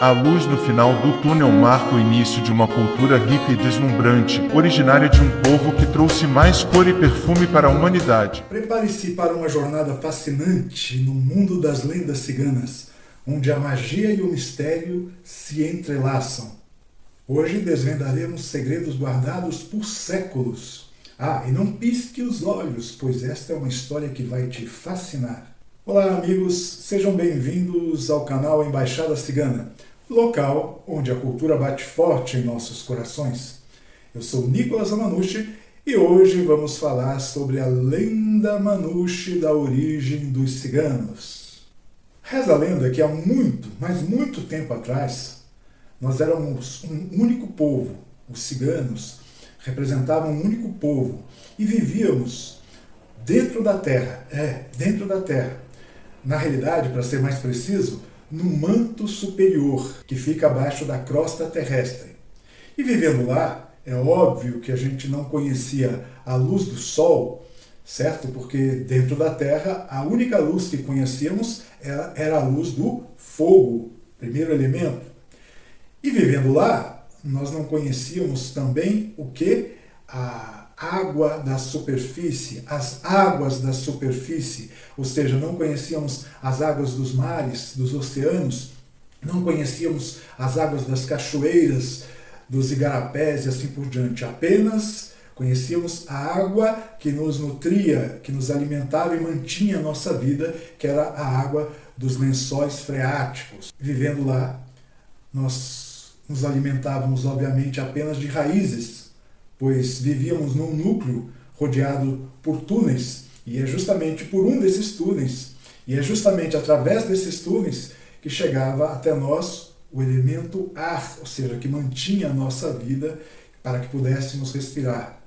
A luz no final do túnel marca o início de uma cultura rica e deslumbrante, originária de um povo que trouxe mais cor e perfume para a humanidade. Prepare-se para uma jornada fascinante no mundo das lendas ciganas, onde a magia e o mistério se entrelaçam. Hoje desvendaremos segredos guardados por séculos. E não pisque os olhos, pois esta é uma história que vai te fascinar. Olá amigos, sejam bem-vindos ao canal Embaixada Cigana, local onde a cultura bate forte em nossos corações. Eu sou Nicolas Manusci e hoje vamos falar sobre a lenda Manusci da origem dos ciganos. Reza a lenda que há muito, mas muito tempo atrás, nós éramos um único povo. Os ciganos representavam um único povo e vivíamos dentro da terra. Dentro da terra. Na realidade, para ser mais preciso, no manto superior, que fica abaixo da crosta terrestre. E vivendo lá, é óbvio que a gente não conhecia a luz do sol, certo? Porque dentro da terra, a única luz que conhecíamos era a luz do fogo, primeiro elemento. E vivendo lá, nós não conhecíamos também o que? A água da superfície, as águas da superfície, ou seja, não conhecíamos as águas dos mares, dos oceanos, não conhecíamos as águas das cachoeiras, dos igarapés e assim por diante, apenas conhecíamos a água que nos nutria, que nos alimentava e mantinha a nossa vida, que era a água dos lençóis freáticos. Vivendo lá, nós nos alimentávamos, obviamente, apenas de raízes, pois vivíamos num núcleo rodeado por túneis, e é justamente por um desses túneis, e é justamente através desses túneis que chegava até nós o elemento ar, ou seja, que mantinha a nossa vida para que pudéssemos respirar.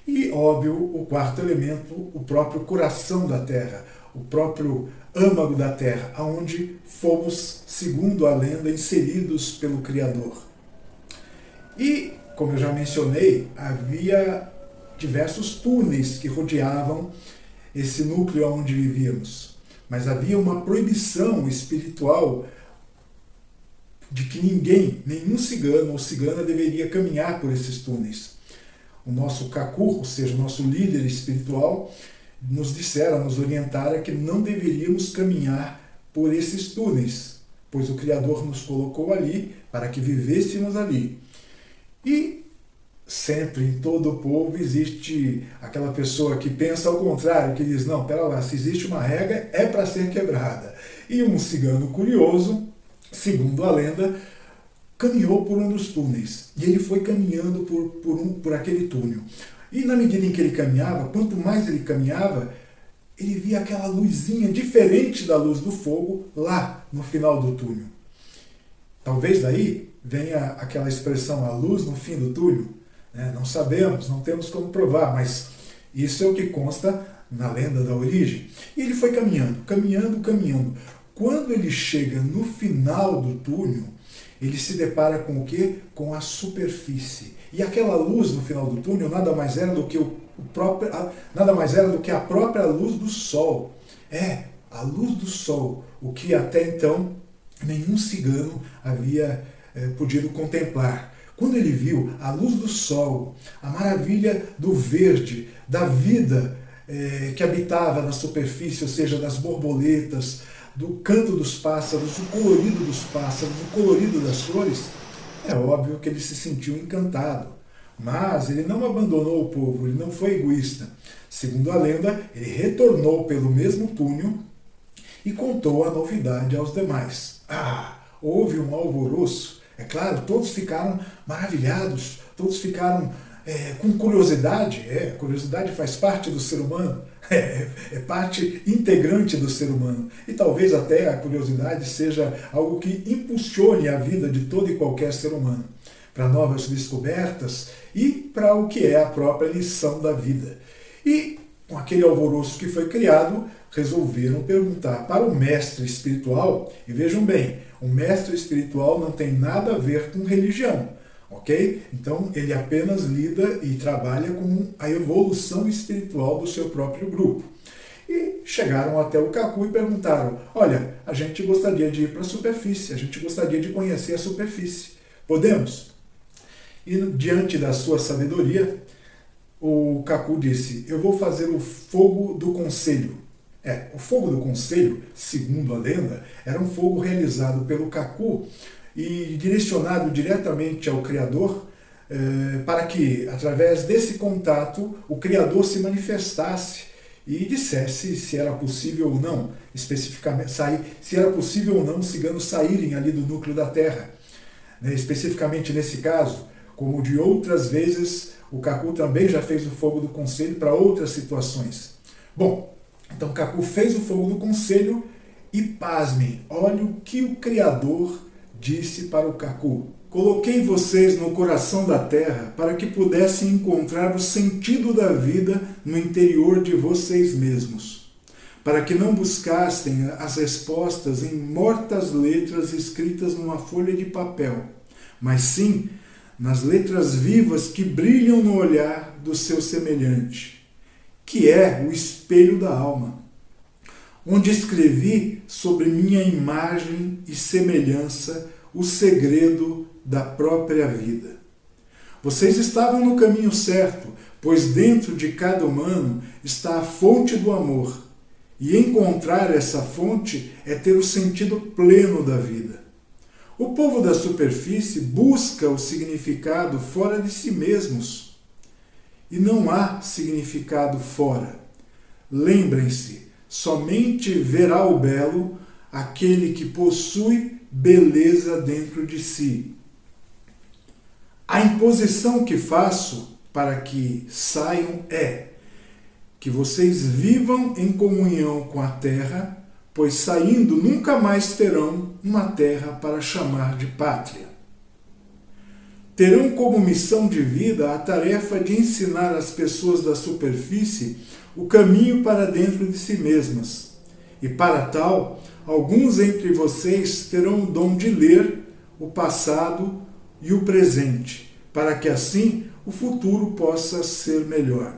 E, óbvio, o quarto elemento, o próprio coração da terra, o próprio âmago da terra, aonde fomos, segundo a lenda, inseridos pelo Criador. E, como eu já mencionei, havia diversos túneis que rodeavam esse núcleo onde vivíamos. Mas havia uma proibição espiritual de que ninguém, nenhum cigano ou cigana deveria caminhar por esses túneis. O nosso kakur, ou seja, o nosso líder espiritual, nos orientara que não deveríamos caminhar por esses túneis, pois o Criador nos colocou ali para que vivêssemos ali. E sempre em todo o povo existe aquela pessoa que pensa ao contrário, que diz, não, pera lá, se existe uma regra é para ser quebrada. E um cigano curioso, segundo a lenda, caminhou por um dos túneis. E ele foi caminhando por aquele túnel. E na medida em que ele caminhava, quanto mais ele caminhava, ele via aquela luzinha diferente da luz do fogo lá no final do túnel. Talvez daí venha aquela expressão, a luz no fim do túnel. Não sabemos, não temos como provar, mas isso é o que consta na lenda da origem. E ele foi caminhando, caminhando, caminhando. Quando ele chega no final do túnel, ele se depara com o quê? Com a superfície. E aquela luz no final do túnel nada mais era do que a própria luz do sol. A luz do sol, o que até então nenhum cigano havia podido contemplar. Quando ele viu a luz do sol, a maravilha do verde, da vida que habitava na superfície, ou seja, das borboletas, do canto dos pássaros, o colorido dos pássaros, o colorido das flores, é óbvio que ele se sentiu encantado. Mas ele não abandonou o povo, ele não foi egoísta. Segundo a lenda, ele retornou pelo mesmo túnel e contou a novidade aos demais. Houve um alvoroço. É claro, todos ficaram maravilhados, todos ficaram com curiosidade. Curiosidade faz parte do ser humano, é parte integrante do ser humano. E talvez até a curiosidade seja algo que impulsione a vida de todo e qualquer ser humano, para novas descobertas e para o que é a própria lição da vida. E com aquele alvoroço que foi criado, resolveram perguntar para o mestre espiritual, e vejam bem, o mestre espiritual não tem nada a ver com religião, ok? Então ele apenas lida e trabalha com a evolução espiritual do seu próprio grupo. E chegaram até o Kaku e perguntaram: olha, a gente gostaria de ir para a superfície, a gente gostaria de conhecer a superfície. Podemos? E diante da sua sabedoria, o Kaku disse: eu vou fazer o fogo do conselho. O fogo do conselho, segundo a lenda, era um fogo realizado pelo Kaku e direcionado diretamente ao Criador, para que, através desse contato, o Criador se manifestasse e dissesse se era possível ou não, especificamente, se era possível ou não os ciganos saírem ali do núcleo da Terra. Especificamente nesse caso, como de outras vezes, o Kaku também já fez o fogo do conselho para outras situações. Bom, então Kaku fez o fogo do conselho e, pasmem, olha o que o Criador disse para o Kaku: coloquei vocês no coração da terra para que pudessem encontrar o sentido da vida no interior de vocês mesmos, para que não buscassem as respostas em mortas letras escritas numa folha de papel, mas sim nas letras vivas que brilham no olhar do seu semelhante, que é o espelho da alma, onde escrevi sobre minha imagem e semelhança o segredo da própria vida. Vocês estavam no caminho certo, pois dentro de cada humano está a fonte do amor, e encontrar essa fonte é ter o sentido pleno da vida. O povo da superfície busca o significado fora de si mesmos, e não há significado fora. Lembrem-se, somente verá o belo aquele que possui beleza dentro de si. A imposição que faço para que saiam é que vocês vivam em comunhão com a terra, pois saindo nunca mais terão uma terra para chamar de pátria. Terão como missão de vida a tarefa de ensinar às pessoas da superfície o caminho para dentro de si mesmas. E para tal, alguns entre vocês terão o dom de ler o passado e o presente, para que assim o futuro possa ser melhor.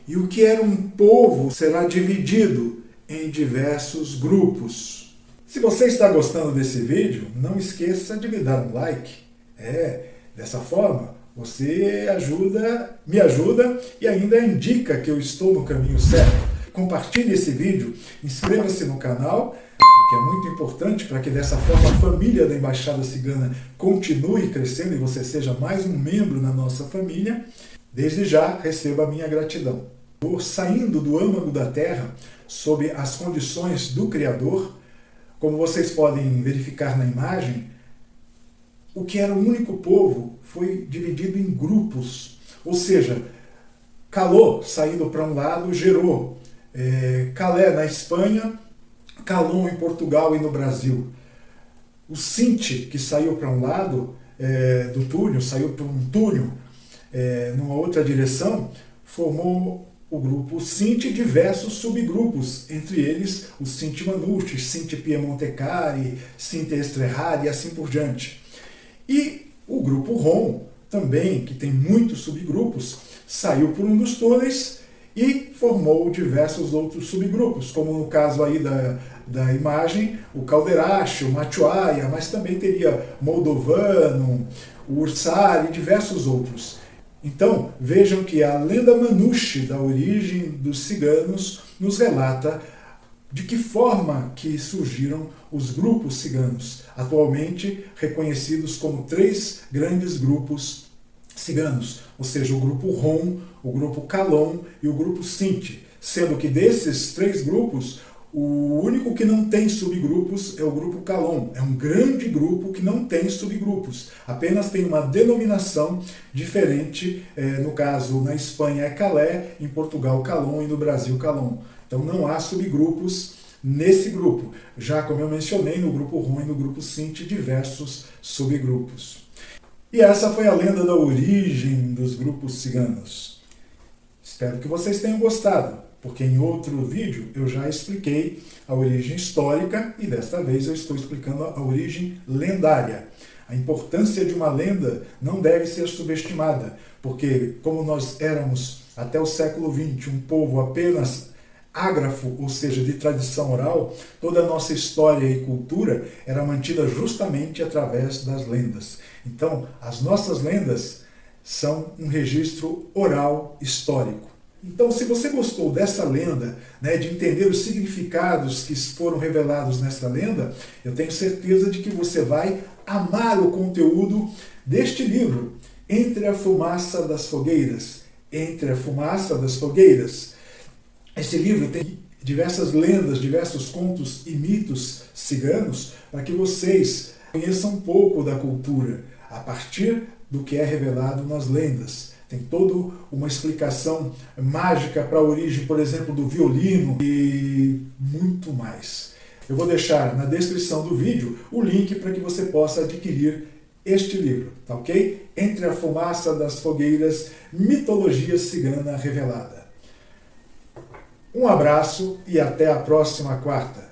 E o que era um povo será dividido em diversos grupos. Se você está gostando desse vídeo, não esqueça de me dar um like. Dessa forma, você me ajuda e ainda indica que eu estou no caminho certo. Compartilhe esse vídeo, inscreva-se no canal, que é muito importante para que dessa forma a família da Embaixada Cigana continue crescendo e você seja mais um membro na nossa família. Desde já, receba a minha gratidão. Saindo do âmago da Terra, sob as condições do Criador, como vocês podem verificar na imagem, o que era um único povo foi dividido em grupos, ou seja, Caló, saindo para um lado, gerou Calé na Espanha, Calon em Portugal e no Brasil. O Sinti, que saiu para um lado do túnel, saiu para um túnel numa outra direção, formou o grupo Sinti e diversos subgrupos, entre eles o Sinti Manusci, Sinti Piemontecari, Sinti Estrerradi e assim por diante. E o grupo Rom, também, que tem muitos subgrupos, saiu por um dos túneis e formou diversos outros subgrupos, como no caso aí da imagem, o Calderache, o Machuaia, mas também teria Moldovano, o Ursari e diversos outros. Então, vejam que a lenda Manusci da origem dos ciganos nos relata de que forma que surgiram os grupos ciganos, atualmente reconhecidos como 3 grandes grupos ciganos, ou seja, o grupo Rom, o grupo Calon e o grupo Sinti, sendo que desses 3 grupos, o único que não tem subgrupos é o grupo Calon. É um grande grupo que não tem subgrupos, apenas tem uma denominação diferente, no caso na Espanha é Calé, em Portugal Calon e no Brasil Calon. Então não há subgrupos nesse grupo. Já como eu mencionei, no grupo Rom e no grupo Sinti, diversos subgrupos. E essa foi a lenda da origem dos grupos ciganos. Espero que vocês tenham gostado, porque em outro vídeo eu já expliquei a origem histórica e desta vez eu estou explicando a origem lendária. A importância de uma lenda não deve ser subestimada, porque como nós éramos até o século XX um povo apenas ágrafo, ou seja, de tradição oral, toda a nossa história e cultura era mantida justamente através das lendas. Então, as nossas lendas são um registro oral histórico. Então, se você gostou dessa lenda, né, de entender os significados que foram revelados nessa lenda, eu tenho certeza de que você vai amar o conteúdo deste livro, Entre a Fumaça das Fogueiras. Entre a Fumaça das Fogueiras. Este livro tem diversas lendas, diversos contos e mitos ciganos para que vocês conheçam um pouco da cultura a partir do que é revelado nas lendas. Tem toda uma explicação mágica para a origem, por exemplo, do violino e muito mais. Eu vou deixar na descrição do vídeo o link para que você possa adquirir este livro, tá ok? Entre a Fumaça das Fogueiras, Mitologia Cigana Revelada. Um abraço e até a próxima quarta.